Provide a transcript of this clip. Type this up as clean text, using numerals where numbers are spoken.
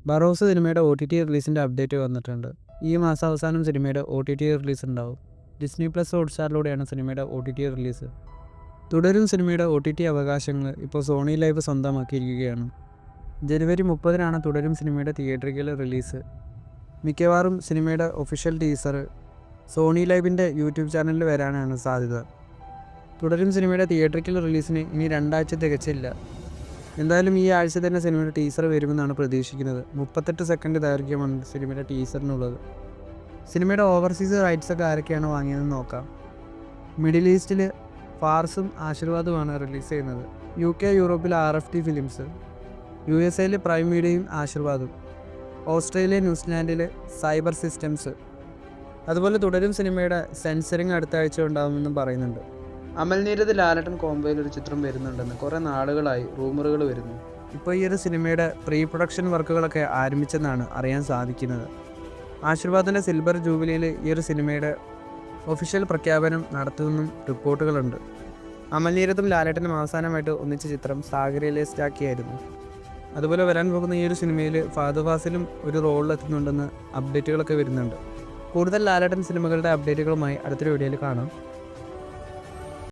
ബറോസ് സിനിമയുടെ OTT റിലീസിൻ്റെ update വന്നിട്ടുണ്ട്. ഈ മാസാവസാനം സിനിമയുടെ OTT റിലീസ് ഉണ്ടാവും. ഡിസ്നി പ്ലസ് ഹോട്ട്സ്റ്റാറിലൂടെയാണ് സിനിമയുടെ OTT റിലീസ്. തുടരും സിനിമയുടെ OTT അവകാശങ്ങൾ ഇപ്പോൾ സോണി ലൈവ് സ്വന്തമാക്കിയിരിക്കുകയാണ്. ജനുവരി 30-നാണ് തുടരും സിനിമയുടെ തിയേറ്ററിക്കൽ റിലീസ്. മിക്കവാറും സിനിമയുടെ ഒഫീഷ്യൽ ടീസർ സോണി ലൈവിൻ്റെ യൂട്യൂബ് ചാനലിൽ വരാനാണ് സാധ്യത. തുടരും സിനിമയുടെ തിയേറ്ററിക്കൽ റിലീസിന് ഇനി 2 ആഴ്ച തികച്ചില്ല. എന്തായാലും ഈ ആഴ്ച തന്നെ സിനിമയുടെ ടീസർ വരുമെന്നാണ് പ്രതീക്ഷിക്കുന്നത്. 38 സെക്കൻഡ് ദൈർഘ്യമാണ് സിനിമയുടെ ടീസറിനുള്ളത്. സിനിമയുടെ ഓവർസീസ് റൈറ്റ്സ് ഒക്കെ ആരൊക്കെയാണ് വാങ്ങിയതെന്ന് നോക്കാം. മിഡിൽ ഈസ്റ്റിൽ ഫാർസും ആശീർവാദുമാണ് റിലീസ് ചെയ്യുന്നത്. UK യൂറോപ്പിൽ RFT ഫിലിംസ്, USA പ്രൈം മീഡിയയും ആശീർവാദും, ഓസ്ട്രേലിയ ന്യൂസിലാൻഡിൽ സൈബർ സിസ്റ്റംസ്. അതുപോലെ തുടരും സിനിമയുടെ സെൻസറിങ് അടുത്ത ആഴ്ച ഉണ്ടാകുമെന്നും പറയുന്നുണ്ട്. അമൽ നീരദ് ലാലേട്ടൻ കോംബോയിൽ ഒരു ചിത്രം വരുന്നുണ്ടെന്ന് കുറേ നാളുകളായി റൂമറുകൾ വരുന്നു. ഇപ്പോൾ ഈ ഒരു സിനിമയുടെ പ്രീ പ്രൊഡക്ഷൻ വർക്കുകളൊക്കെ ആരംഭിച്ചെന്നാണ് അറിയാൻ സാധിക്കുന്നത്. ആശീർവാദിൻ്റെ സിൽവർ ജൂബിലിയിൽ ഈ ഒരു സിനിമയുടെ ഒഫീഷ്യൽ പ്രഖ്യാപനം നടത്തുമെന്നും റിപ്പോർട്ടുകളുണ്ട്. അമൽ നീരദും ലാലേട്ടനും അവസാനമായിട്ട് ഒന്നിച്ച ചിത്രം സാഗരയിലെ സ്റ്റാക്കിയായിരുന്നു. അതുപോലെ വരാൻ പോകുന്ന ഈ ഒരു സിനിമയിൽ ഫഹദ് ഫാസിലും ഒരു റോളിലെത്തുന്നുണ്ടെന്ന് അപ്ഡേറ്റുകളൊക്കെ വരുന്നുണ്ട്. കൂടുതൽ ലാലേട്ടൻ സിനിമകളുടെ അപ്ഡേറ്റുകളുമായി അടുത്തൊരു വീഡിയോയിൽ കാണാം.